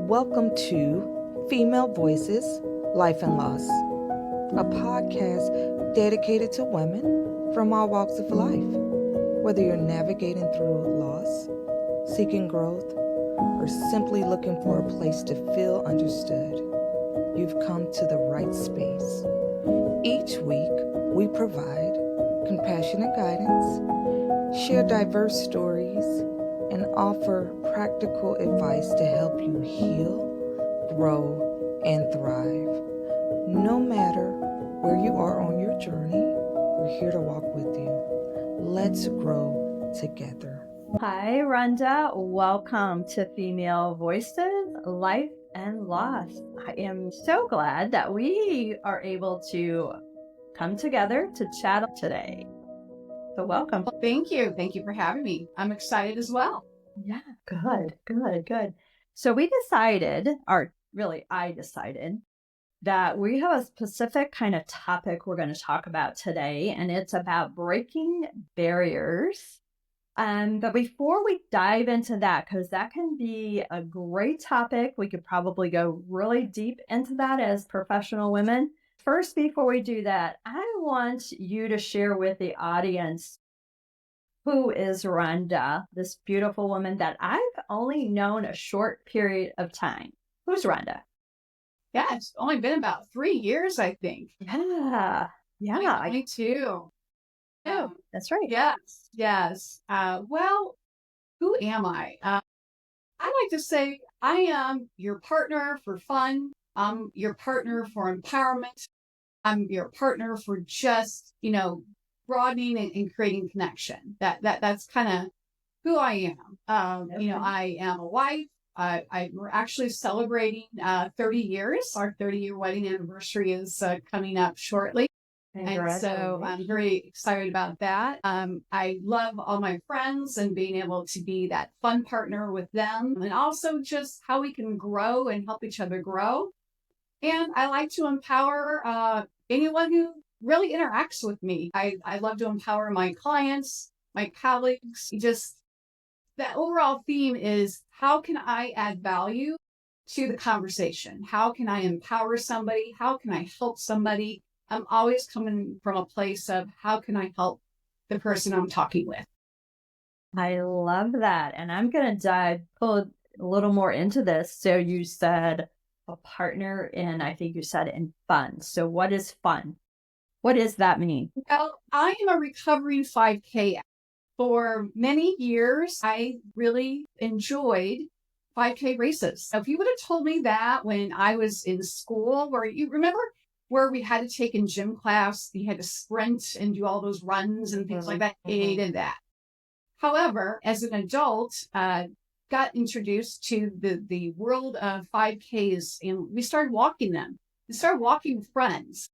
Welcome to Female Voices, Life and Loss, a podcast dedicated to women from all walks of life. Whether you're navigating through loss, seeking growth, or simply looking for a place to feel understood, you've come to the right space. Each week, we provide compassionate guidance, share diverse stories, and offer practical advice to help you heal, grow, and thrive. No matter where you are on your journey, we're here to walk with you. Let's grow together. Hi, Rhonda. Welcome to Female Voices, Life and Loss. I am so glad that we are able to come together to chat today. So welcome. Well, thank you. Thank you for having me. I'm excited as well. Yeah, good. So we decided, or really I decided, that we have a specific kind of topic we're going to talk about today, and it's about breaking barriers. But before we dive into that, because that can be a great topic, we could probably go really deep into that as professional women. First, before we do that, I want you to share with the audience who is Rhonda, this beautiful woman that I've only known a short period of time. Who's Rhonda? Yeah, it's only been about 3 years, I think. Yeah. 22. Oh, that's right. Yes. Well, who am I? I like to say I am your partner for fun. I'm your partner for empowerment. I'm your partner for just, broadening and creating connection. That's kind of who I am. Okay. I am a wife. We're actually celebrating 30 years. Our 30-year wedding anniversary is coming up shortly. And so I'm very excited about that. I love all my friends and being able to be that fun partner with them, and also just how we can grow and help each other grow. And I like to empower anyone who really interacts with me. I love to empower my clients, my colleagues. Just the overall theme is, how can I add value to the conversation? How can I empower somebody? How can I help somebody? I'm always coming from a place of, how can I help the person I'm talking with? I love that. And I'm going to pull a little more into this. So you said a partner in, I think you said in fun. So what is fun? What does that mean? Well, I am a recovering 5K. For many years, I really enjoyed 5K races. If you would have told me that when I was in school, where you remember where we had to take in gym class, you had to sprint and do all those runs and things like that, I hated that. However, as an adult, got introduced to the world of 5Ks, and we started walking them. We started walking with friends.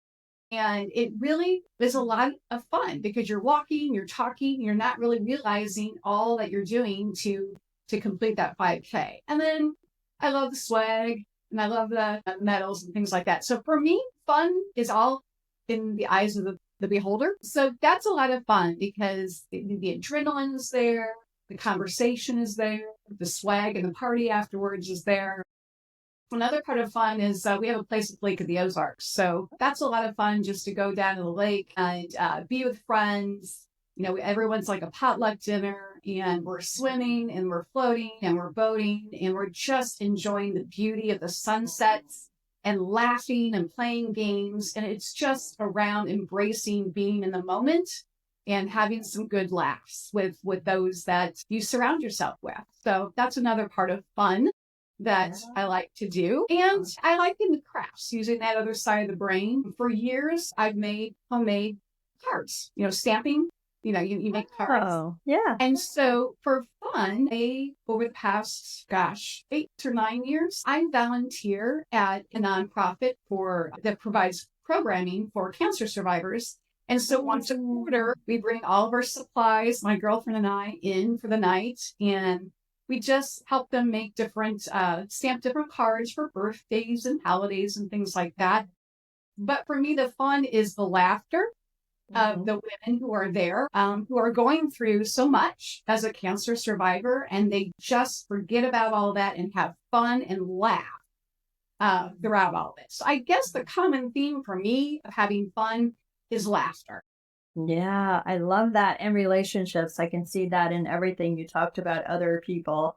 And it really is a lot of fun because you're walking, you're talking, you're not really realizing all that you're doing to complete that 5K. And then I love the swag and I love the medals and things like that. So for me, fun is all in the eyes of the beholder. So that's a lot of fun because the adrenaline is there, the conversation is there, the swag and the party afterwards is there. Another part of fun is we have a place at Lake of the Ozarks. So that's a lot of fun, just to go down to the lake and be with friends. Everyone's like a potluck dinner, and we're swimming and we're floating and we're boating and we're just enjoying the beauty of the sunsets and laughing and playing games. And it's just around embracing being in the moment and having some good laughs with those that you surround yourself with. So that's another part of fun that I like to do. And I like in the crafts, using that other side of the brain. For years, I've made homemade cards, stamping, you make cards. Oh, yeah. And so for fun, over the past, 8 or 9 years, I volunteer at a nonprofit that provides programming for cancer survivors. And so once a quarter, we bring all of our supplies, my girlfriend and I, in for the night, and we just help them make stamp different cards for birthdays and holidays and things like that. But for me, the fun is the laughter of the women who are there, who are going through so much as a cancer survivor, and they just forget about all that and have fun and laugh throughout all this. So I guess the common theme for me of having fun is laughter. Yeah, I love that. And relationships, I can see that in everything you talked about other people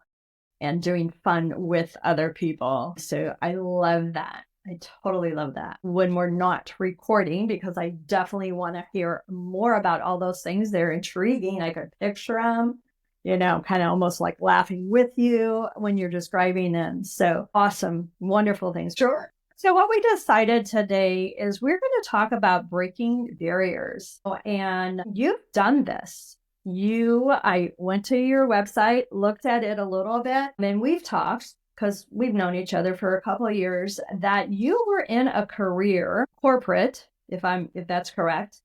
and doing fun with other people. So I love that. I totally love that. When we're not recording, because I definitely want to hear more about all those things. They're intriguing. I could picture them, kind of almost like laughing with you when you're describing them. So awesome, wonderful things. Sure. So what we decided today is we're going to talk about breaking barriers. And you've done this. I went to your website, looked at it a little bit, and we've talked, because we've known each other for a couple of years, that you were in a career, corporate, if that's correct,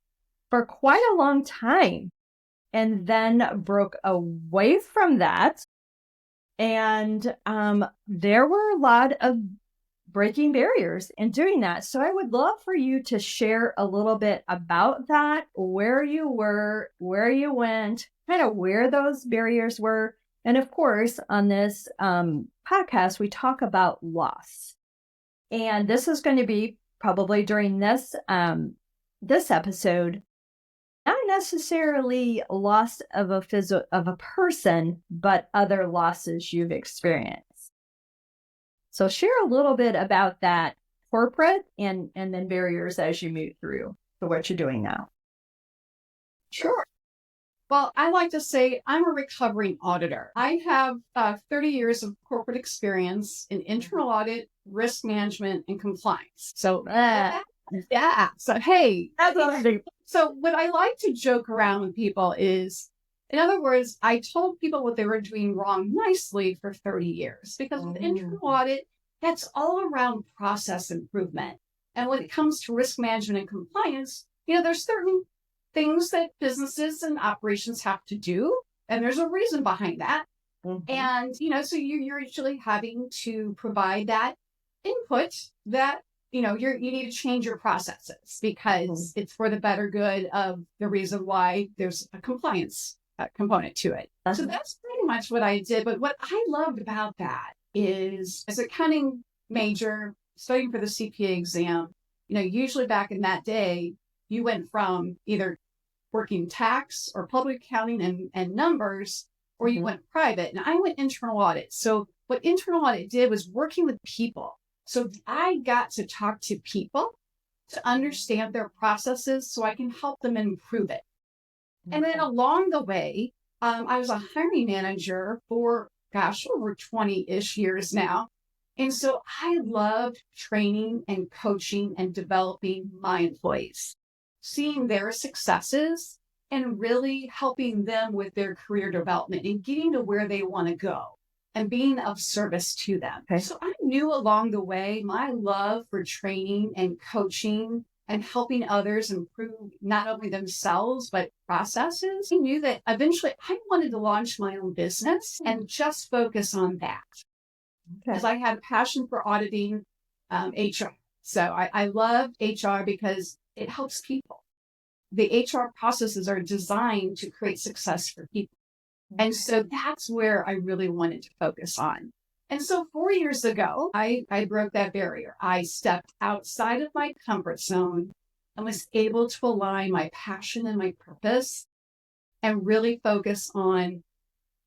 for quite a long time, and then broke away from that. And there were a lot of breaking barriers and doing that. So I would love for you to share a little bit about that, where you were, where you went, kind of where those barriers were. And of course, on this podcast, we talk about loss. And this is going to be probably during this episode, not necessarily loss of a person, but other losses you've experienced. So share a little bit about that corporate and then barriers as you move through to what you're doing now. Sure. Well, I like to say I'm a recovering auditor. I have 30 years of corporate experience in internal audit, risk management, and compliance. So, yeah. So, hey, That's awesome. So what I like to joke around with people is, in other words, I told people what they were doing wrong nicely for 30 years, because with internal audit, that's all around process improvement. And when it comes to risk management and compliance, there's certain things that businesses and operations have to do, and there's a reason behind that. And, so you're usually having to provide that input that, you need to change your processes because it's for the better good of the reason why there's a compliance component to it. So that's pretty much what I did. But what I loved about that is, as an accounting major studying for the CPA exam, usually back in that day, you went from either working tax or public accounting and numbers, or you went private. And I went internal audit. So what internal audit did was working with people. So I got to talk to people to understand their processes so I can help them improve it. And then along the way, I was a hiring manager for, over 20-ish years now. And so I loved training and coaching and developing my employees, seeing their successes and really helping them with their career development and getting to where they want to go and being of service to them. Okay. So I knew along the way my love for training and coaching and helping others improve not only themselves, but processes. I knew that eventually I wanted to launch my own business and just focus on that. Because I had a passion for auditing HR. So I love HR because it helps people. The HR processes are designed to create success for people. And so that's where I really wanted to focus on. And so 4 years ago, I broke that barrier. I stepped outside of my comfort zone and was able to align my passion and my purpose and really focus on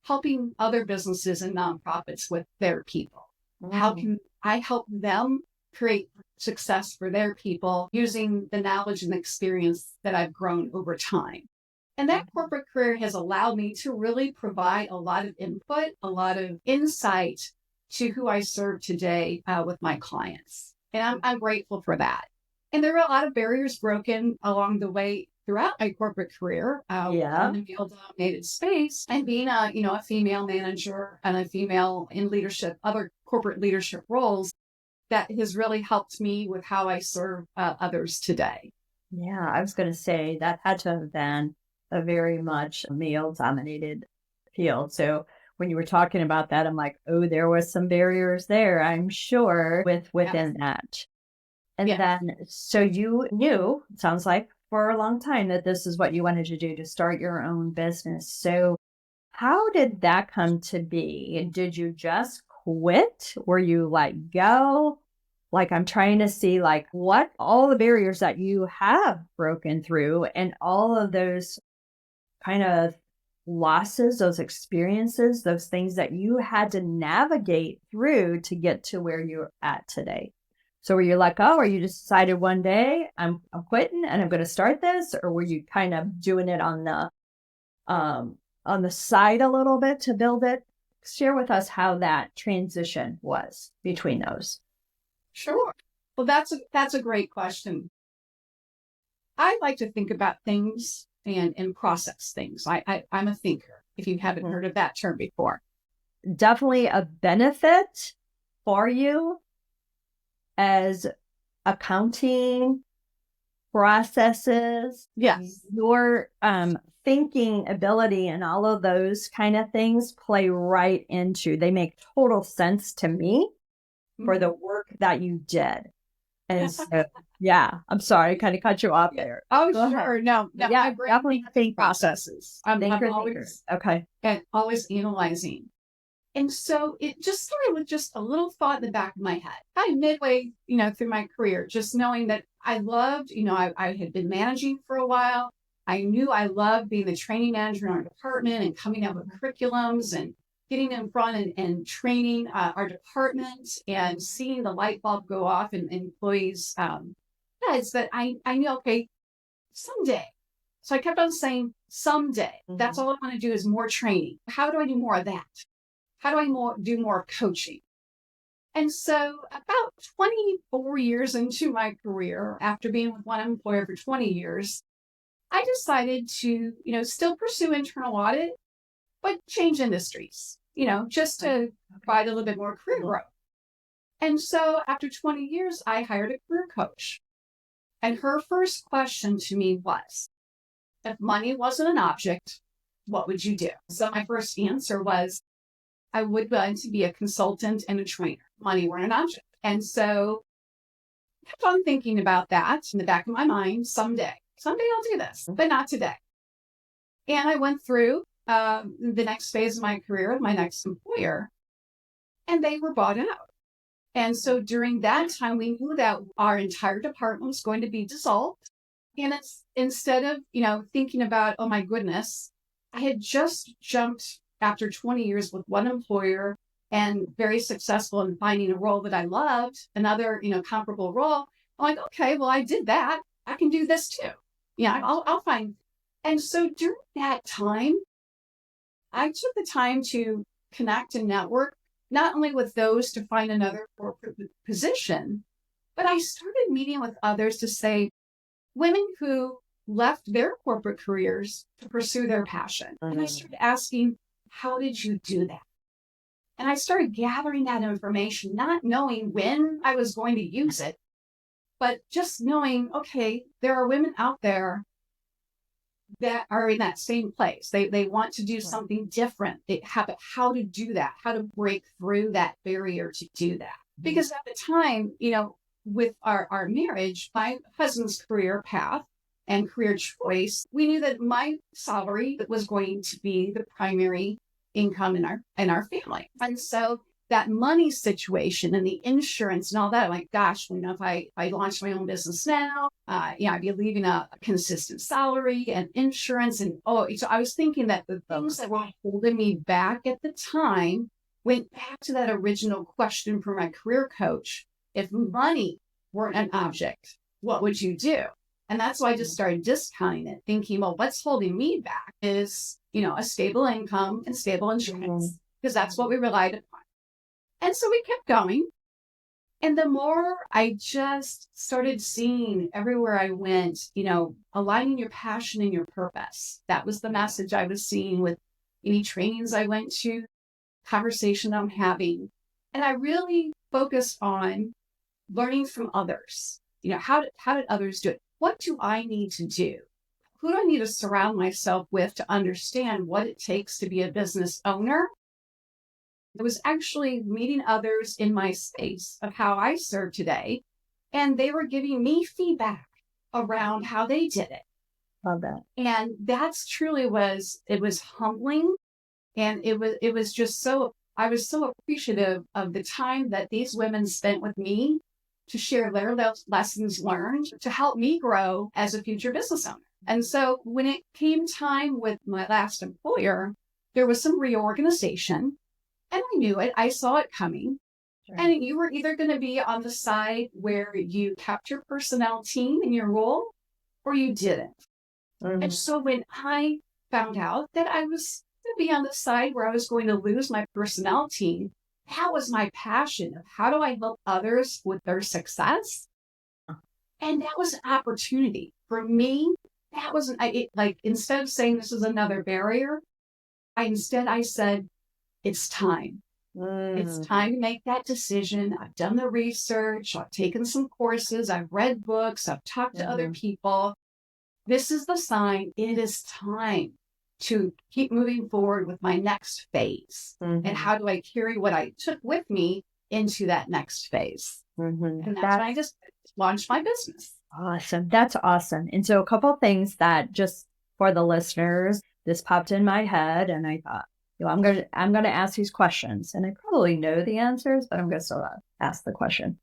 helping other businesses and nonprofits with their people. How can I help them create success for their people using the knowledge and experience that I've grown over time? And that corporate career has allowed me to really provide a lot of input, a lot of insight to who I serve today with my clients. And I'm grateful for that. And there are a lot of barriers broken along the way throughout my corporate career in a male-dominated space, and being a female manager and a female in leadership, other corporate leadership roles, that has really helped me with how I serve others today. Yeah, I was going to say that had to have been a very much male-dominated field. So when you were talking about that, I'm like, oh, there was some barriers there, I'm sure, within that. And then, so you knew, it sounds like, for a long time that this is what you wanted to do, to start your own business. So how did that come to be? Did you just quit? Were you let go? Like, I'm trying to see like what all the barriers that you have broken through and all of those kind of losses, those experiences, those things that you had to navigate through to get to where you're at today. So were you let go, or you just decided one day I'm quitting and I'm going to start this, or were you kind of doing it on the side a little bit to build it? Share with us how that transition was between those. Sure. Well, that's a great question. I like to think about things and process things. I'm a thinker, if you haven't heard of that term before. Definitely a benefit for you as accounting processes. Yes. Your thinking ability and all of those kind of things play right into, they make total sense to me for the work that you did. And so, yeah, I'm sorry, I kind of cut you off there. Oh, Go sure. ahead. No, Yeah, my brain definitely think processes. I'm always okay. and always analyzing. And so it just started with just a little thought in the back of my head. Kind of midway, through my career, just knowing that I loved, I had been managing for a while. I knew I loved being the training manager in our department and coming up with curriculums and getting in front and training our department and seeing the light bulb go off in employees' heads, that I knew, okay, someday. So I kept on saying, someday. That's all I want to do is more training. How do I do more of that? How do I do more coaching? And so about 24 years into my career, after being with one employer for 20 years, I decided to, still pursue internal audit, but change industries, just to provide a little bit more career growth. And so after 20 years, I hired a career coach. And her first question to me was, if money wasn't an object, what would you do? So my first answer was, I would like to be a consultant and a trainer. Money weren't an object. And so I kept on thinking about that in the back of my mind. Someday I'll do this, but not today. And I went through the next phase of my career with my next employer, and they were bought out. And so during that time, we knew that our entire department was going to be dissolved. And it's instead of, thinking about, oh my goodness, I had just jumped after 20 years with one employer and very successful in finding a role that I loved, another, comparable role. I'm like, okay, well, I did that. I can do this too. Yeah, I'll find. And so during that time, I took the time to connect and network, not only with those to find another corporate position, but I started meeting with others to say, women who left their corporate careers to pursue their passion. And I started asking, how did you do that? And I started gathering that information, not knowing when I was going to use it, but just knowing, okay, there are women out there that are in that same place. They want to do something different. They have how to do that, how to break through that barrier to do that. Because at the time, with our marriage, my husband's career path and career choice, we knew that my salary was going to be the primary income in our family. And so that money situation and the insurance and all that, I'm like, gosh, if I launch my own business now, I'd be leaving a consistent salary and insurance. And so I was thinking that the things that were holding me back at the time went back to that original question from my career coach. If money weren't an object, what would you do? And that's why I just started discounting it, thinking, well, what's holding me back is, a stable income and stable insurance, because that's what we relied upon. And so we kept going. And the more I just started seeing everywhere I went, aligning your passion and your purpose. That was the message I was seeing with any trainings I went to, conversation I'm having. And I really focused on learning from others. How did others do it? What do I need to do? Who do I need to surround myself with to understand what it takes to be a business owner? I was actually meeting others in my space of how I serve today, and they were giving me feedback around how they did it. Love that. And that's truly it was humbling. And it was just I was so appreciative of the time that these women spent with me to share their lessons learned to help me grow as a future business owner. And so when it came time with my last employer, there was some reorganization, and I knew it. I saw it coming. Right. And you were either going to be on the side where you kept your personnel team in your role, or you didn't. And so when I found out that I was going to be on the side where I was going to lose my personnel team, that was my passion of how do I help others with their success? And that was an opportunity for me. That wasn't like, instead of saying this is another barrier, I said, it's time. It's time to make that decision. I've done the research. I've taken some courses. I've read books. I've talked to other people. This is the sign. It is time to keep moving forward with my next phase. And how do I carry what I took with me into that next phase? And that's when I just launched my business. Awesome. That's awesome. And so a couple of things that just for the listeners, this popped in my head, and I thought, I'm going to ask these questions, and I probably know the answers, but I'm going to still ask the question.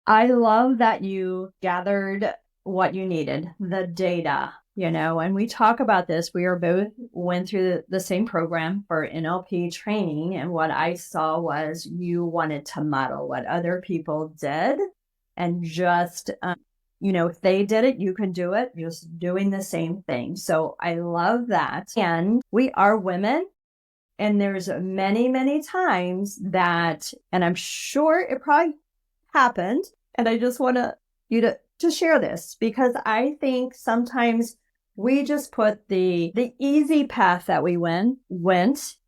I love that you gathered what you needed, the data, and we talk about this. We are both went through the same program for NLP training. And what I saw was you wanted to model what other people did and just, if they did it, you can do it, just doing the same thing. So I love that. And we are women. And there's many, many times that, and I'm sure it probably happened. And I just want you to share this, because I think sometimes we just put the easy path that we went,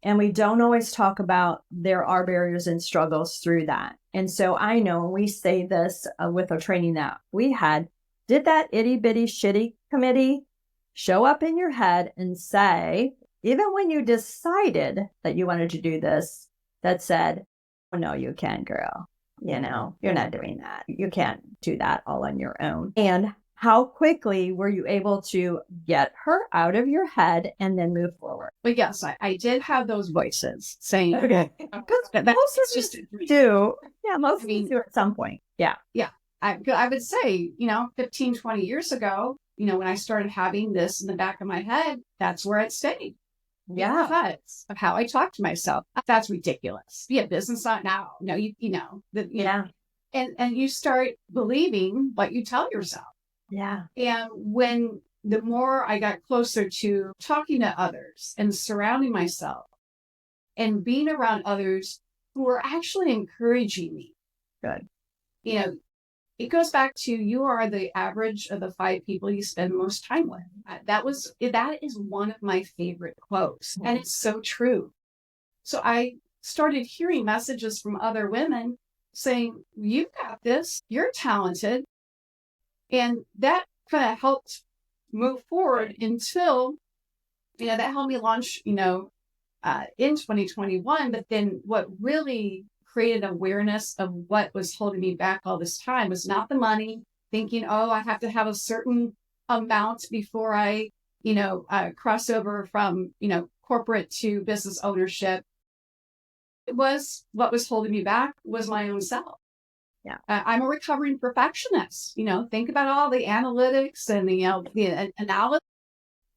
and we don't always talk about there are barriers and struggles through that. And so I know we say this with a training that we had, did that itty bitty shitty committee show up in your head and say, even when you decided that you wanted to do this, that said, oh, no, you can't, girl. You're not doing that. You can't do that all on your own. And how quickly were you able to get her out of your head and then move forward? But yes, I did have those voices saying, okay, because most of us do. Yeah, most of us do at some point. Yeah. Yeah. I would say, 15, 20 years ago, when I started having this in the back of my head, that's where it stayed. Yeah. Because of how I talk to myself. That's ridiculous. Be a business owner now. No, and you start believing what you tell yourself. Yeah. And when the more I got closer to talking to others and surrounding myself and being around others who were actually encouraging me. Good. It goes back to you are the average of the 5 people you spend most time with. That is one of my favorite quotes. And it's so true. So I started hearing messages from other women saying, you've got this, you're talented. And that kind of helped move forward until, that helped me launch, in 2021. But then what really created awareness of what was holding me back all this time was not the money, thinking, I have to have a certain amount before I, cross over from, corporate to business ownership. It was what was holding me back was my own self. Yeah. I'm a recovering perfectionist. Think about all the analytics and the analysis.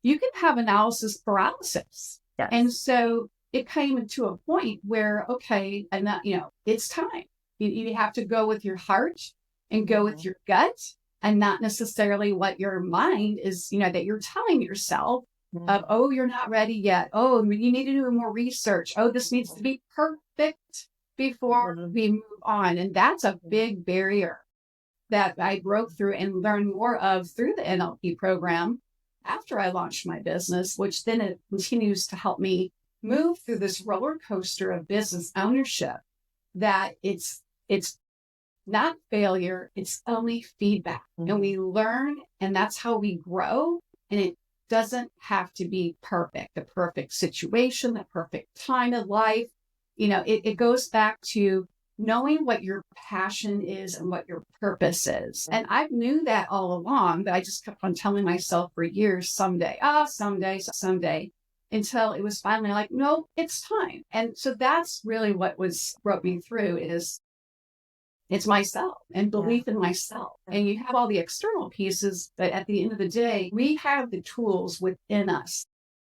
You can have analysis paralysis. Yes. And so it came to a point where, okay, and that, it's time. You have to go with your heart and go with your gut, and not necessarily what your mind is, that you're telling yourself of, you're not ready yet. You need to do more research. This needs to be perfect before we move on. And that's a big barrier that I broke through and learned more of through the NLP program after I launched my business, which then it continues to help me move through this roller coaster of business ownership, that it's not failure, it's only feedback. And we learn, and that's how we grow. And it doesn't have to be perfect, the perfect situation, the perfect time of life. It goes back to knowing what your passion is and what your purpose is. And I knew that all along, but I just kept on telling myself for years, someday, someday, until it was finally like, no, it's time. And so that's really what brought me through is it's myself and belief in myself. And you have all the external pieces, but at the end of the day, we have the tools within us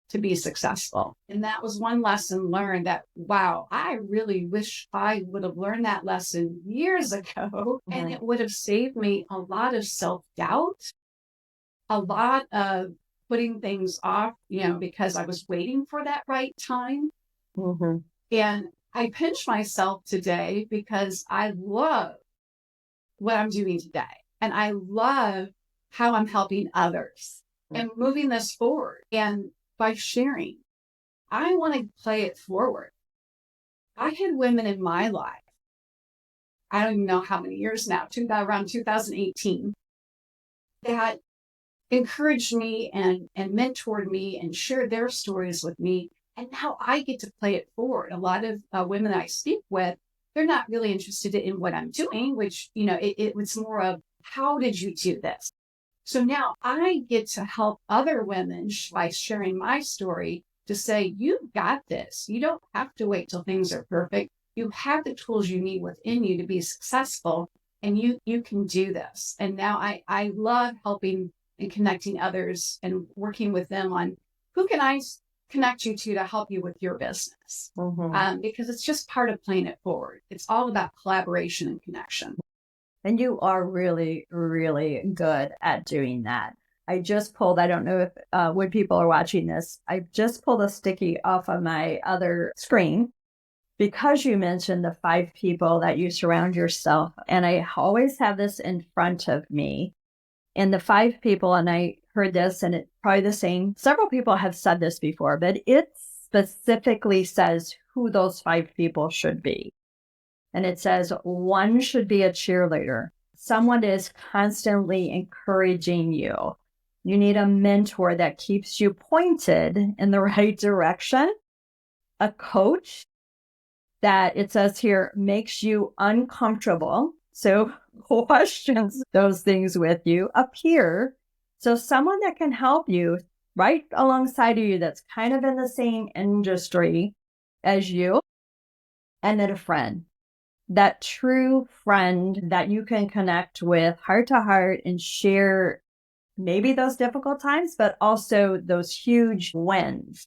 to be successful. And that was one lesson learned that, wow, I really wish I would have learned that lesson years ago. And it would have saved me a lot of self-doubt, a lot of putting things off, because I was waiting for that right time. Mm-hmm. And I pinch myself today because I love what I'm doing today. And I love how I'm helping others and moving this forward. And by sharing, I want to play it forward. I had women in my life, I don't even know how many years now, around 2018, that encouraged me and mentored me and shared their stories with me. And now I get to play it forward. A lot of women I speak with, they're not really interested in what I'm doing, which, it was more of, how did you do this? So now I get to help other women by sharing my story to say, you've got this. You don't have to wait till things are perfect. You have the tools you need within you to be successful, and you can do this. And now I love helping and connecting others and working with them on who can I connect you to help you with your business. Because it's just part of playing it forward. It's all about collaboration and connection. And you are really, really good at doing that. I just pulled, I don't know if when people are watching this, I just pulled a sticky off of my other screen because you mentioned the 5 people that you surround yourself. And I always have this in front of me. And the 5 people, and I heard this, and it's probably the same. Several people have said this before, but it specifically says who those 5 people should be. And it says 1 should be a cheerleader. Someone is constantly encouraging you. You need a mentor that keeps you pointed in the right direction. A coach that, it says here, makes you uncomfortable. So questions those things with you. A peer. So someone that can help you right alongside of you that's kind of in the same industry as you. And then a friend. That true friend that you can connect with heart to heart and share maybe those difficult times, but also those huge wins.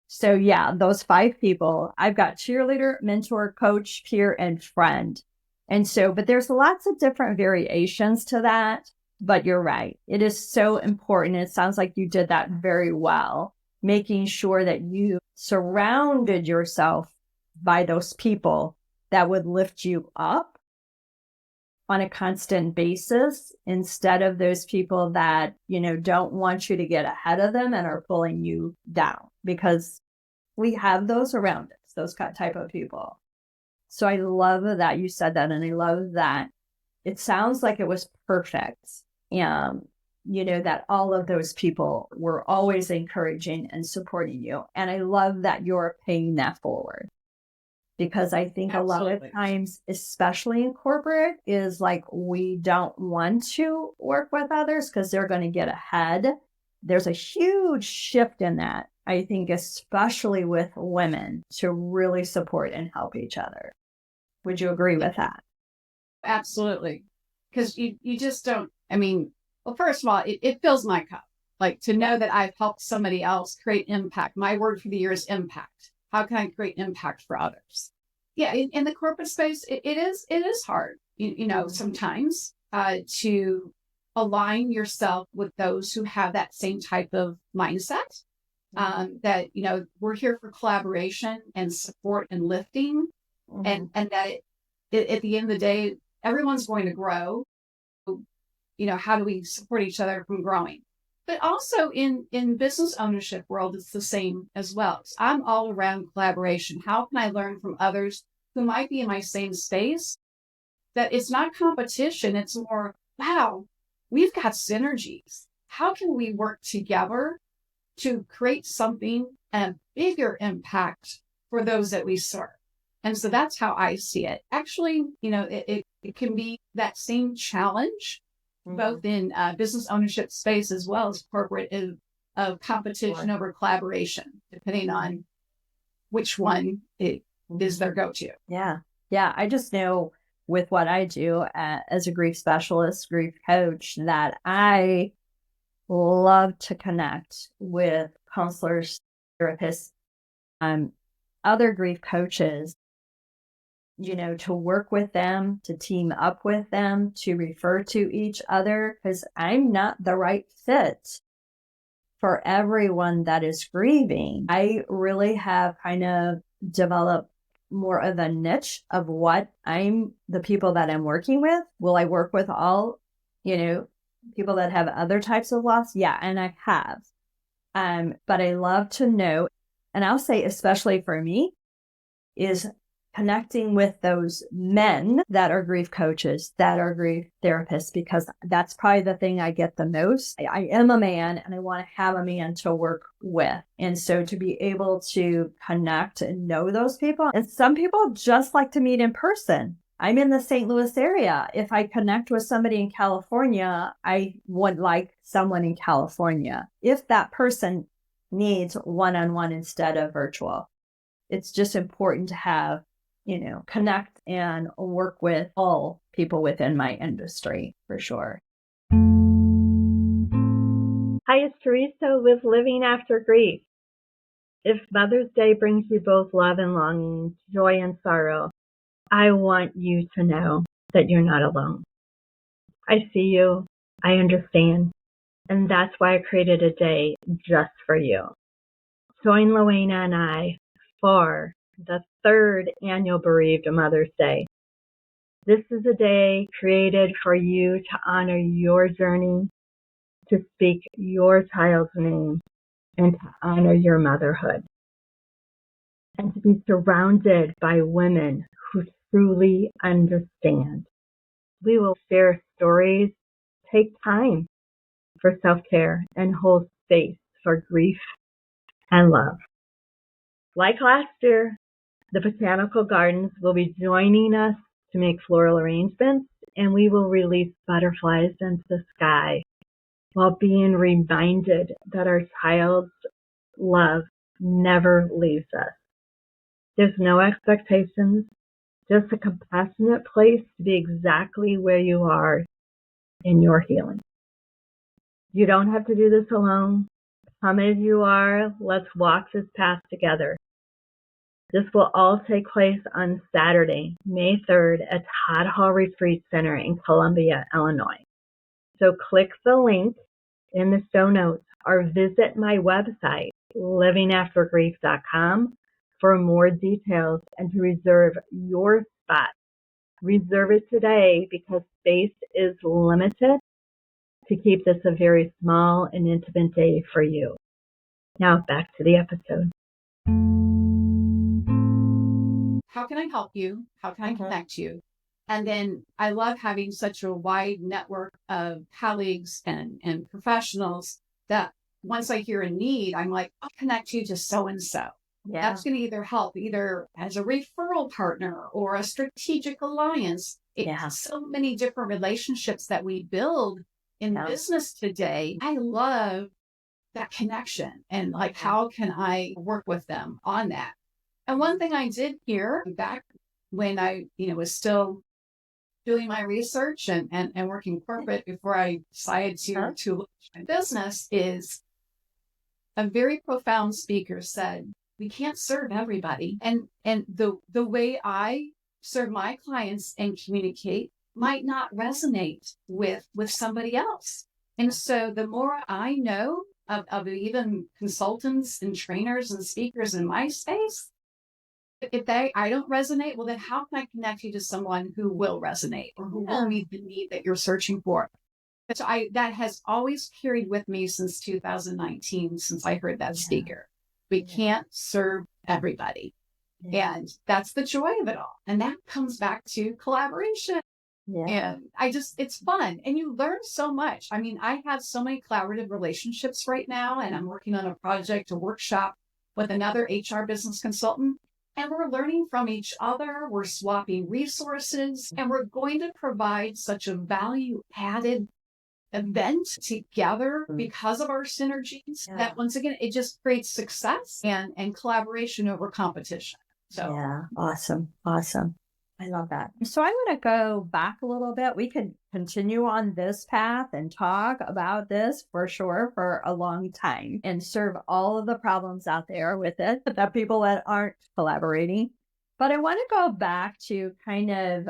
So yeah, those 5 people, I've got cheerleader, mentor, coach, peer, and friend. And so, but there's lots of different variations to that, but you're right. It is so important. It sounds like you did that very well, making sure that you surrounded yourself by those people that would lift you up on a constant basis instead of those people that, don't want you to get ahead of them and are pulling you down, because we have those around us, those type of people. So I love that you said that. And I love that it sounds like it was perfect. That all of those people were always encouraging and supporting you. And I love that you're paying that forward. Because I think Absolutely. A lot of times, especially in corporate, is like we don't want to work with others because they're going to get ahead. There's a huge shift in that, I think, especially with women, to really support and help each other. Would you agree with that? Absolutely. Because you just don't, well, first of all, it fills my cup. Like, to know that I've helped somebody else create impact. My word for the year is impact. How can I create impact for others? Yeah, in the corporate space, it is hard, sometimes to align yourself with those who have that same type of mindset. That, we're here for collaboration and support and lifting, and that at the end of the day, everyone's going to grow. How do we support each other from growing? But also in business ownership world, it's the same as well. So I'm all around collaboration. How can I learn from others who might be in my same space? That it's not competition. It's more, wow, we've got synergies. How can we work together to create something and a bigger impact for those that we serve? And so that's how I see it. Actually, it can be that same challenge, both in business ownership space as well as corporate, of competition over collaboration, depending on which one is their go-to. Yeah. Yeah. I just know with what I do as a grief specialist, grief coach, that I love to connect with counselors, therapists, other grief coaches, to work with them, to team up with them, to refer to each other, because I'm not the right fit for everyone that is grieving. I really have kind of developed more of a niche of what the people that I'm working with. Will I work with all, people that have other types of loss? Yeah, and I have. But I love to know, and I'll say especially for me, is connecting with those men that are grief coaches, that are grief therapists, because that's probably the thing I get the most. I am a man and I want to have a man to work with. And so to be able to connect and know those people, and some people just like to meet in person. I'm in the St. Louis area. If I connect with somebody in California, I would like someone in California. If that person needs one-on-one instead of virtual, it's just important to have, connect and work with all people within my industry for sure. Hi, it's Teresa with Living After Grief. If Mother's Day brings you both love and longing, joy and sorrow, I want you to know that you're not alone. I see you. I understand. And that's why I created a day just for you. Join Luana and I for the third annual Bereaved Mother's Day. This is a day created for you to honor your journey, to speak your child's name, and to honor your motherhood. And to be surrounded by women who truly understand. We will share stories, take time for self-care, and hold space for grief and love. Like last year, the Botanical Gardens will be joining us to make floral arrangements, and we will release butterflies into the sky while being reminded that our child's love never leaves us. There's no expectations, just a compassionate place to be exactly where you are in your healing. You don't have to do this alone. Come as you are. Let's walk this path together. This will all take place on Saturday, May 3rd at Todd Hall Retreat Center in Columbia, Illinois. So click the link in the show notes or visit my website, livingaftergrief.com, for more details and to reserve your spot. Reserve it today because space is limited to keep this a very small and intimate day for you. Now back to the episode. How can I help you? How can I connect you? And then I love having such a wide network of colleagues and professionals that once I hear a need, I'm like, I'll connect you to so-and-so. Yeah. That's going to either help either as a referral partner or a strategic alliance. It's so many different relationships that we build in business today. I love that connection and like, how can I work with them on that? And one thing I did hear back when I, was still doing my research and working corporate before I decided to launch my business is a very profound speaker said, we can't serve everybody. And the way I serve my clients and communicate might not resonate with somebody else. And so the more I know of even consultants and trainers and speakers in my space, if I don't resonate, well, then how can I connect you to someone who will resonate or who will meet the need that you're searching for? So that has always carried with me since 2019, since I heard that speaker. We can't serve everybody. And that's the joy of it all. And that comes back to collaboration. And it's fun. And you learn so much. I mean, I have so many collaborative relationships right now, and I'm working on a project, a workshop with another HR business consultant. And we're learning from each other. We're swapping resources, and we're going to provide such a value added event together because of our synergies that once again, it just creates success and collaboration over competition. So yeah, awesome. Awesome. I love that. So I want to go back a little bit. We could continue on this path and talk about this for sure for a long time and serve all of the problems out there with it, that people that aren't collaborating. But I want to go back to kind of,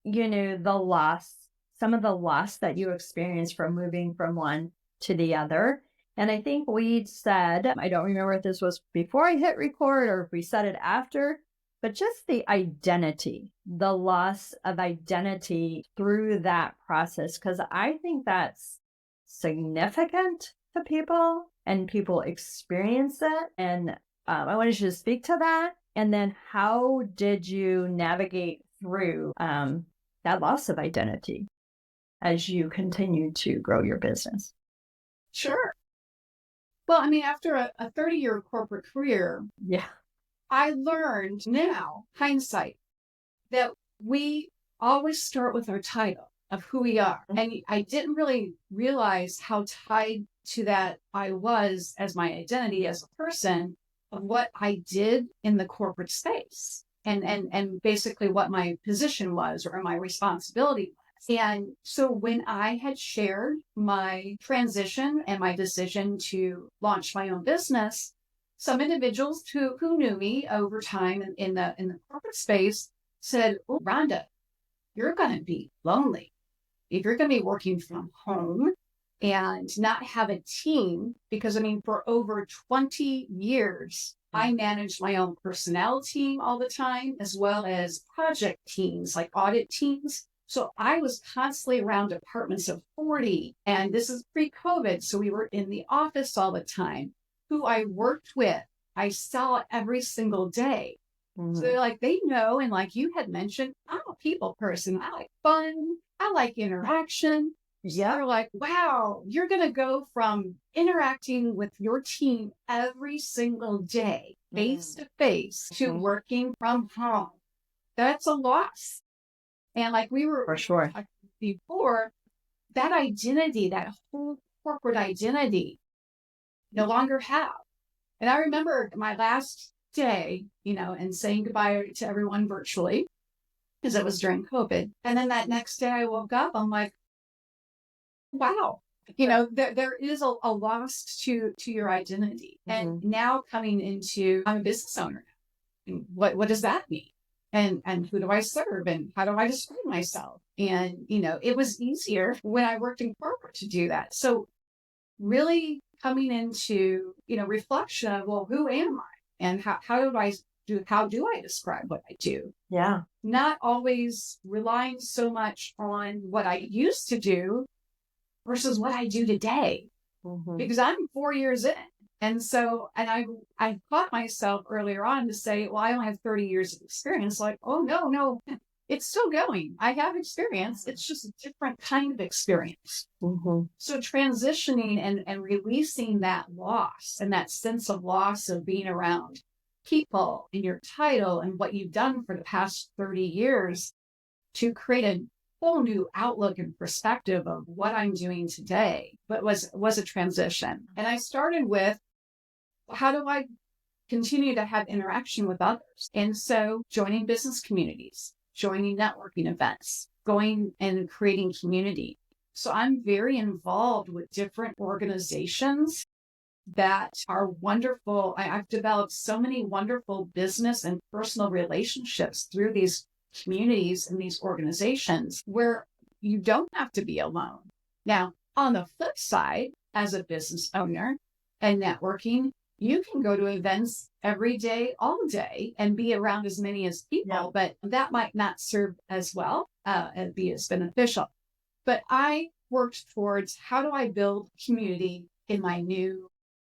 the loss, some of the loss that you experienced from moving from one to the other. And I think we said, I don't remember if this was before I hit record or if we said it after, but just the identity, the loss of identity through that process, because I think that's significant to people and people experience it. And I wanted you to speak to that. And then how did you navigate through that loss of identity as you continue to grow your business? sure. Well, I mean, after a 30-year corporate career, Yeah. I learned now, hindsight, that we always start with our title of who we are. And I didn't really realize how tied to that I was as my identity as a person of what I did in the corporate space and basically what my position was or my responsibility was. And so when I had shared my transition and my decision to launch my own business, some individuals who knew me over time in the corporate space said, "Oh, Rhonda, you're going to be lonely if you're going to be working from home and not have a team." Because I mean, for over 20 years, I managed my own personnel team all the time, as well as project teams like audit teams. So I was constantly around departments of 40, and this is pre-COVID. So we were in the office all the time. Who I worked with, I saw every single day. So they're like, they know. And like you had mentioned, I'm a people person. I like fun. I like interaction. Yeah. They're like, wow, you're going to go from interacting with your team every single day, face to face, to working from home. That's a loss. And like we were For sure. talking before, that identity, that whole corporate identity, no longer have. And I remember my last day, and saying goodbye to everyone virtually because it was during COVID. And then that next day I woke up, I'm like, wow, there is a loss to your identity. And now coming into, I'm a business owner. And what does that mean? And who do I serve? And how do I describe myself? And, it was easier when I worked in corporate to do that. So really coming into, reflection of, well, who am I? And how do I describe what I do? Yeah. Not always relying so much on what I used to do versus what I do today, because I'm 4 years in. And so, and I caught myself earlier on to say, well, I only have 30 years of experience. Like, oh, no, it's still going. I have experience. It's just a different kind of experience. So transitioning and releasing that loss and that sense of loss of being around people and your title and what you've done for the past 30 years to create a whole new outlook and perspective of what I'm doing today, but was a transition. And I started with, how do I continue to have interaction with others? And so joining business communities, joining networking events, going and creating community. So I'm very involved with different organizations that are wonderful. I've developed so many wonderful business and personal relationships through these communities and these organizations where you don't have to be alone. Now, on the flip side, as a business owner and networking, you can go to events every day, all day, and be around as many as people, but that might not serve as well and be as beneficial. But I worked towards, how do I build community in my new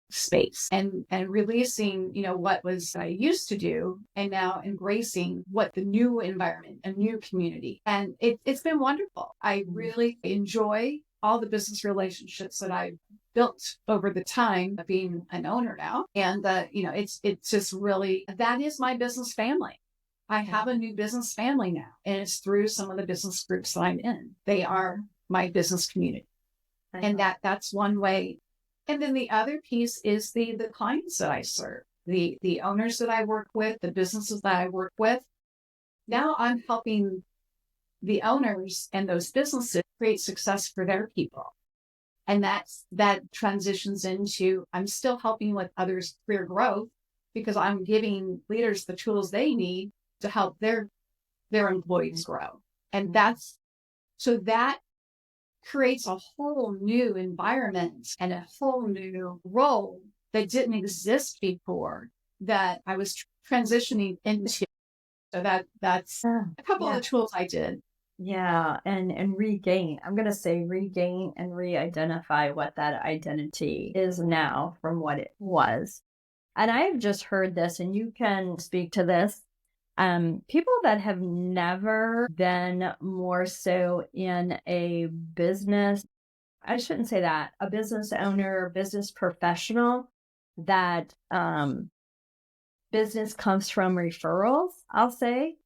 space and releasing, what was I used to do, and now embracing what the new environment, a new community. And it's been wonderful. I really enjoy all the business relationships that I've built over the time of being an owner now. And, it's just really, that is my business family. I have a new business family now, and it's through some of the business groups that I'm in. They are my business community. And that's one way. And then the other piece is the clients that I serve, the owners that I work with, the businesses that I work with. Now I'm helping the owners and those businesses create success for their people. And that transitions into, I'm still helping with others' career growth because I'm giving leaders the tools they need to help their employees grow. And that creates a whole new environment and a whole new role that didn't exist before that I was transitioning into. So that's a couple of the tools I did. Yeah. And regain, I'm going to say regain and re-identify what that identity is now from what it was. And I've just heard this, and you can speak to this. People that have never been more so in a business, I shouldn't say that, a business owner, business professional, that business comes from referrals, I'll say,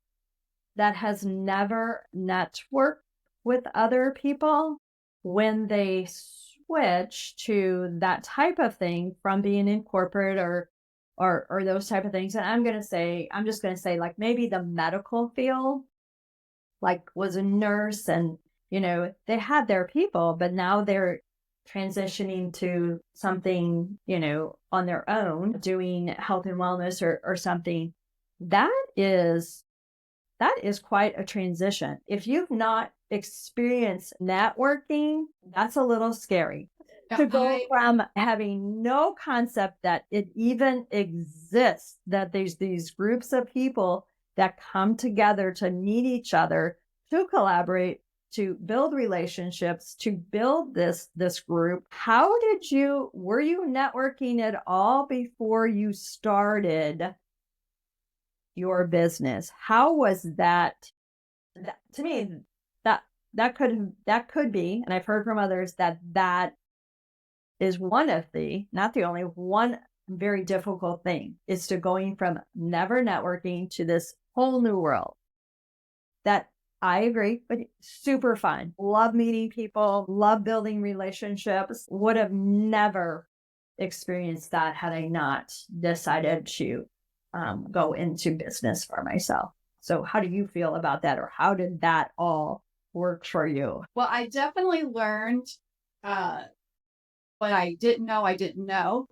that has never networked with other people, when they switch to that type of thing from being in corporate or those type of things. And I'm just going to say like maybe the medical field, like was a nurse and, they had their people, but now they're transitioning to something, on their own, doing health and wellness or something. That is quite a transition. If you've not experienced networking, that's a little scary. To go from having no concept that it even exists, that there's these groups of people that come together to meet each other, to collaborate, to build relationships, to build this group. Were you networking at all before you started your business? How was that to me, that could be, and I've heard from others that is one of the, not the only one, very difficult thing, is to going from never networking to this whole new world. That I agree, but super fun. Love meeting people, love building relationships. Would have never experienced that had I not decided to go into business for myself. So how do you feel about that? Or how did that all work for you? Well, I definitely learned what I didn't know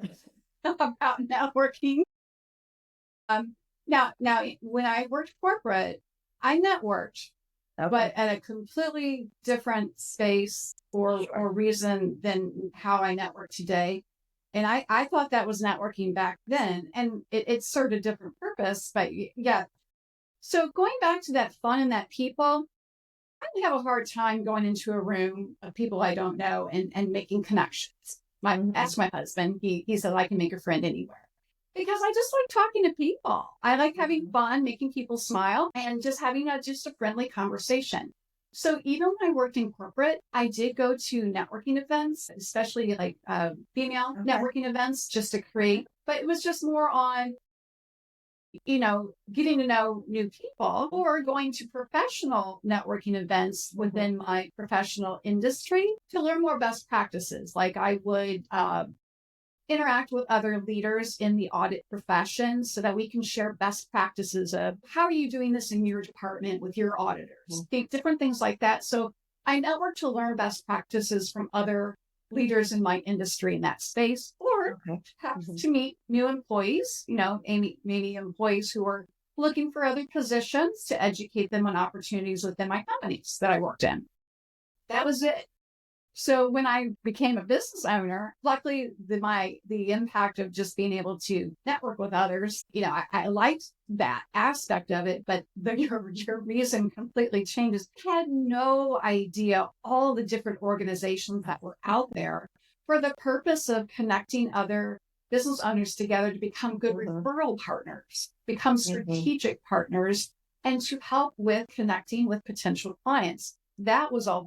about networking. Now, when I worked corporate, I networked, but at a completely different space or reason than how I network today. And I thought that was networking back then, and it served a different purpose. But yeah, so going back to that fun and that people, I have a hard time going into a room of people I don't know and making connections. Ask my husband. He said I can make a friend anywhere because I just like talking to people. I like having fun, making people smile, and just having just a friendly conversation. So even when I worked in corporate, I did go to networking events, especially like female networking events, just to create. But it was just more on, getting to know new people, or going to professional networking events within my professional industry to learn more best practices. Like I would interact with other leaders in the audit profession so that we can share best practices of how are you doing this in your department with your auditors, different things like that. So I network to learn best practices from other leaders in my industry in that space, or to meet new employees, maybe employees who are looking for other positions, to educate them on opportunities within my companies that I worked in. That was it. So when I became a business owner, luckily the impact of just being able to network with others, I liked that aspect of it, but your reason completely changes. I had no idea all the different organizations that were out there for the purpose of connecting other business owners together to become good referral partners, become strategic partners, and to help with connecting with potential clients. That was a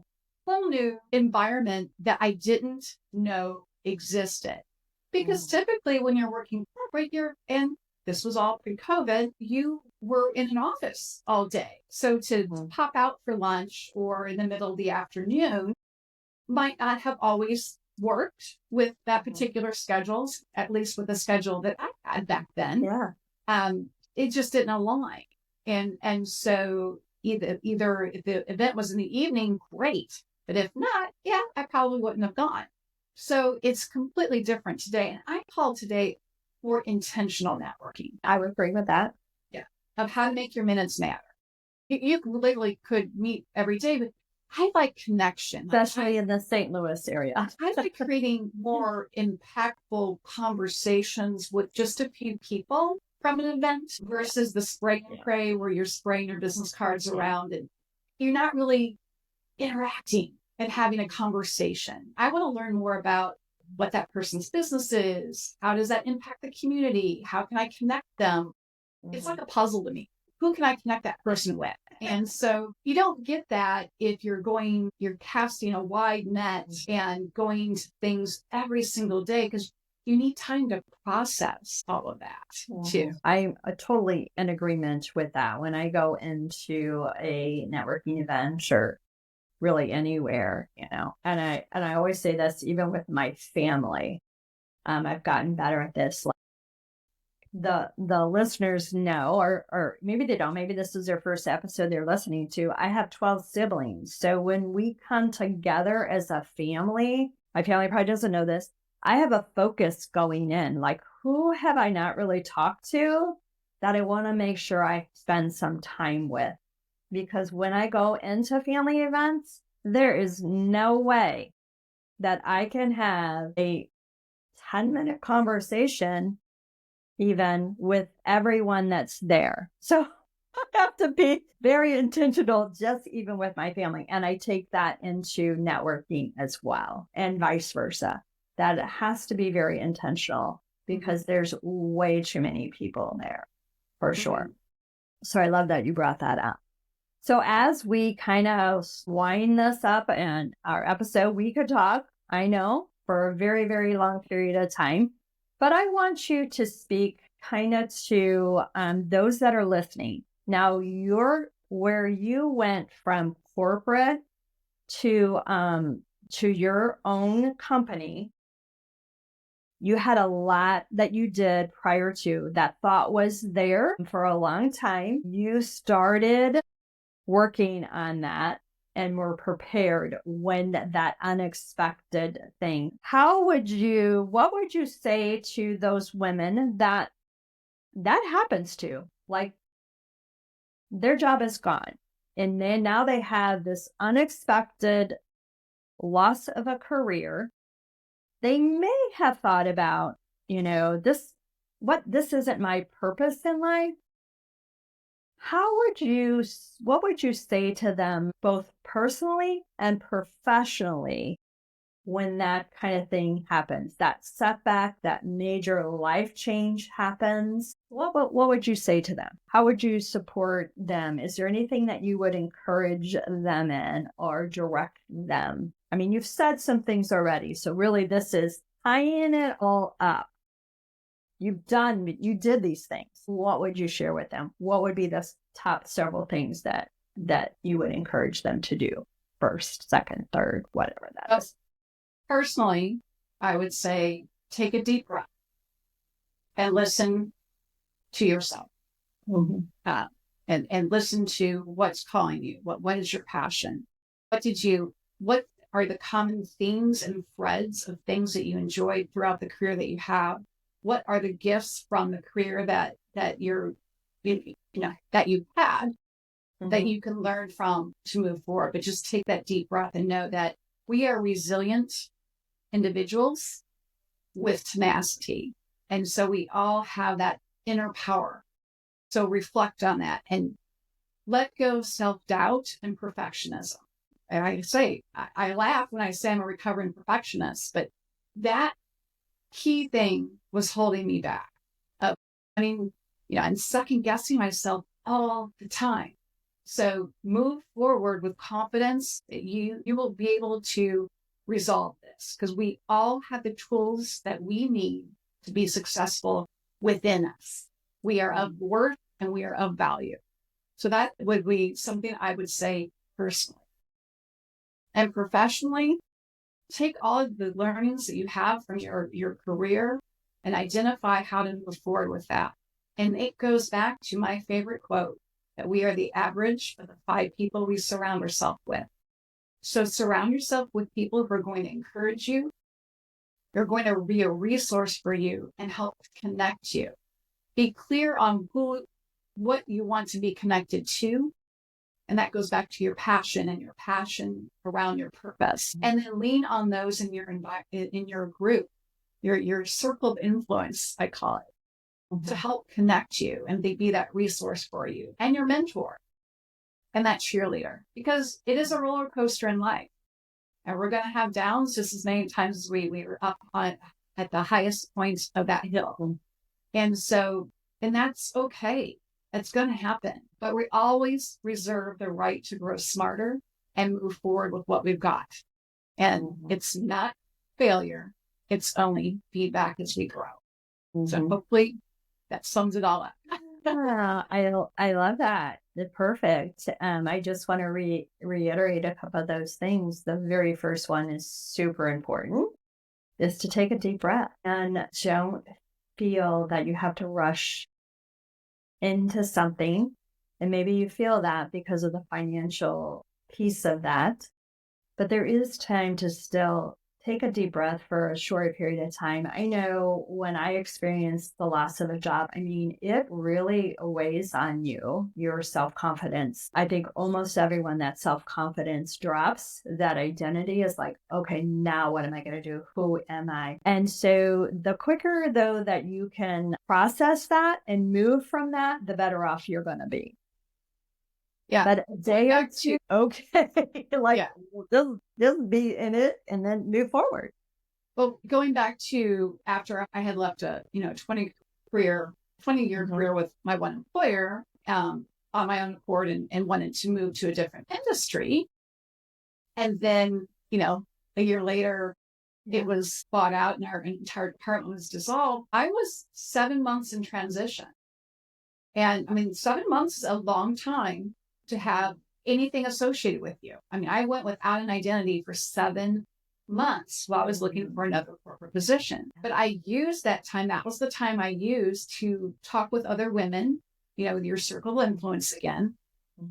whole new environment that I didn't know existed. Because typically when you're working corporate, and this was all pre-COVID, you were in an office all day. So to pop out for lunch or in the middle of the afternoon might not have always worked with that particular schedules, at least with the schedule that I had back then. Yeah. It just didn't align. And so either if the event was in the evening, great. But if not, I probably wouldn't have gone. So it's completely different today. And I call today for intentional networking. I would agree with that. Yeah. Of how to make your minutes matter. You literally could meet every day, but I like connection. Especially in the St. Louis area. I like creating more impactful conversations with just a few people from an event versus the spray and pray where you're spraying your business cards around and you're not really interacting and having a conversation. I want to learn more about what that person's business is. How does that impact the community? How can I connect them? It's like a puzzle to me. Who can I connect that person with? And so you don't get that if you're casting a wide net and going to things every single day because you need time to process all of that too. I'm totally in agreement with that. When I go into a networking event or really anywhere, and I always say this, even with my family, I've gotten better at this. Like the listeners know, or maybe they don't, maybe this is their first episode they're listening to. I have 12 siblings. So when we come together as a family, my family probably doesn't know this, I have a focus going in, like who have I not really talked to that I want to make sure I spend some time with? Because when I go into family events, there is no way that I can have a 10-minute conversation even with everyone that's there. So I have to be very intentional just even with my family. And I take that into networking as well and vice versa. That it has to be very intentional because there's way too many people there for sure. So I love that you brought that up. So as we kind of wind this up and our episode, we could talk, I know, for a very, very long period of time. But I want you to speak kind of to those that are listening. Now, where you went from corporate to your own company, you had a lot that you did prior to. That thought was there for a long time. You started working on that and were prepared when that unexpected thing. What would you say to those women that happens to? Like their job is gone and then now they have this unexpected loss of a career. They may have thought about, this isn't my purpose in life. What would you say to them, both personally and professionally, when that kind of thing happens, that setback, that major life change happens? What would you say to them? How would you support them? Is there anything that you would encourage them in or direct them? I mean, you've said some things already, so really this is tying it all up. You did these things. What would you share with them? What would be the top several things that you would encourage them to do? First, second, third, whatever that is. Personally, I would say take a deep breath and listen to yourself. And listen to what's calling you. What is your passion? What are the common themes and threads of things that you enjoyed throughout the career that you have? What are the gifts from the career that you've had that you can learn from to move forward? But just take that deep breath and know that we are resilient individuals with tenacity. And so we all have that inner power. So reflect on that and let go of self-doubt and perfectionism. And I laugh when I say I'm a recovering perfectionist, but that key thing was holding me back. I'm second guessing myself all the time. So move forward with confidence that you will be able to resolve this, because we all have the tools that we need to be successful within us. We are of worth and we are of value. So that would be something I would say personally. And professionally, take all of the learnings that you have from your career and identify how to move forward with that. And it goes back to my favorite quote, that we are the average of the 5 people we surround ourselves with. So surround yourself with people who are going to encourage you. They're going to be a resource for you and help connect you. Be clear on what you want to be connected to. And that goes back to your passion and your passion around your purpose. And then lean on those in your group, your circle of influence, I call it, to help connect you and they be that resource for you and your mentor and that cheerleader, because it is a roller coaster in life. And we're going to have downs just as many times as we were up at the highest points of that hill. And that's okay. It's going to happen, but we always reserve the right to grow smarter and move forward with what we've got. And it's not failure. It's only feedback as we grow. So hopefully that sums it all up. Yeah, I love that. Perfect. I just want to reiterate a couple of those things. The very first one is super important, is to take a deep breath and don't feel that you have to rush into something. And maybe you feel that because of the financial piece of that, but there is time to still take a deep breath for a short period of time. I know when I experienced the loss of a job, I mean, it really weighs on you, your self-confidence. I think almost everyone, that self-confidence drops, that identity is like, okay, now what am I going to do? Who am I? And so the quicker though that you can process that and move from that, the better off you're going to be. Yeah. But a day or two, okay, just be in it and then move forward. Well, going back to after I had left a 20-year career with my one employer on my own accord and wanted to move to a different industry. And then, a year later, it was bought out and our entire department was dissolved. I was 7 months in transition. And I mean, 7 months is a long time to have anything associated with you. I mean, I went without an identity for 7 months while I was looking for another corporate position. But I used that time. That was the time I used to talk with other women, with your circle of influence again,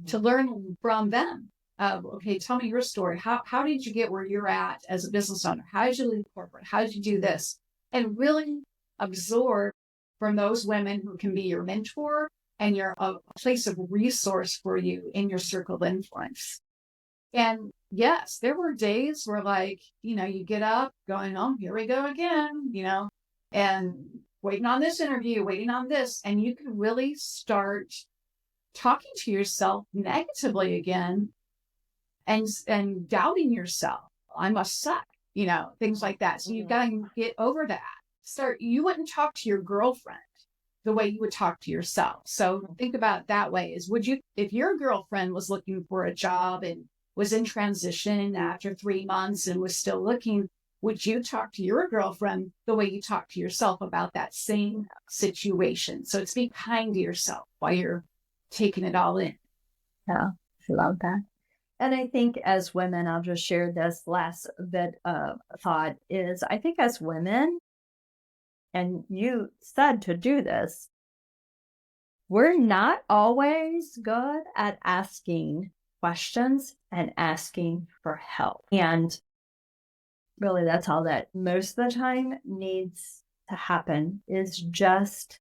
to learn from them. Okay, tell me your story. How did you get where you're at as a business owner? How did you leave corporate? How did you do this? And really absorb from those women who can be your mentor and you're a place of resource for you in your circle of influence. And yes, there were days where you get up going, oh, here we go again, and waiting on this interview, waiting on this. And you can really start talking to yourself negatively again and doubting yourself. I must suck, things like that. So you've got to get over that. You wouldn't talk to your girlfriend the way you would talk to yourself. So think about it that way is if your girlfriend was looking for a job and was in transition after 3 months and was still looking, would you talk to your girlfriend the way you talk to yourself about that same situation? So it's be kind to yourself while you're taking it all in. Yeah, I love that. And I think as women, I'll just share this last bit of thought is I think as women, and you said to do this, we're not always good at asking questions and asking for help. And really, that's all that most of the time needs to happen is just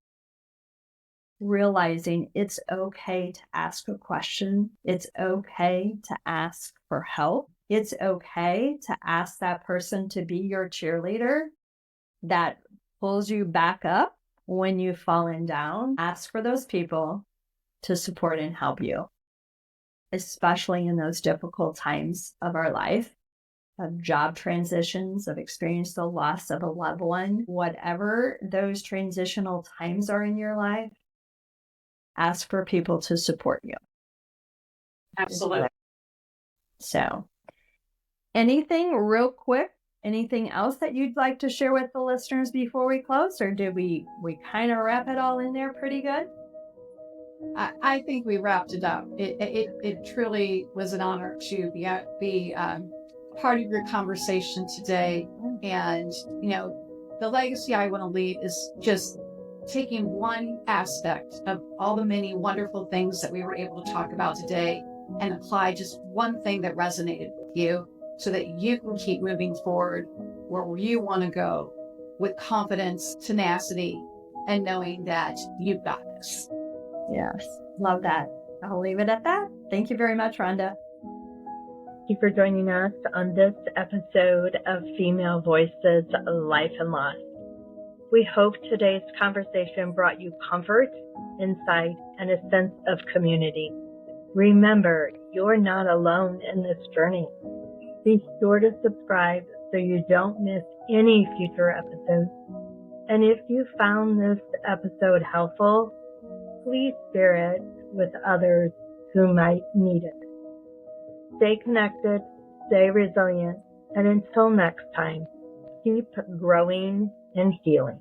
realizing it's okay to ask a question. It's okay to ask for help. It's okay to ask that person to be your cheerleader that pulls you back up when you've fallen down. Ask for those people to support and help you, especially in those difficult times of our life, of job transitions, of experiencing the loss of a loved one, whatever those transitional times are in your life, ask for people to support you. Absolutely. So Anything real quick? Anything else that you'd like to share with the listeners before we close, or did we kind of wrap it all in there pretty good? I think we wrapped it up. It truly was an honor to be part of your conversation today. And, the legacy I want to leave is just taking one aspect of all the many wonderful things that we were able to talk about today and apply just one thing that resonated with you so that you can keep moving forward where you want to go with confidence, tenacity, and knowing that you've got this. Yes, love that. I'll leave it at that. Thank you very much, Rhonda. Thank you for joining us on this episode of Female Voices Life and Loss. We hope today's conversation brought you comfort, insight, and a sense of community. Remember, you're not alone in this journey. Be sure to subscribe so you don't miss any future episodes. And if you found this episode helpful, please share it with others who might need it. Stay connected, stay resilient, and until next time, keep growing and healing.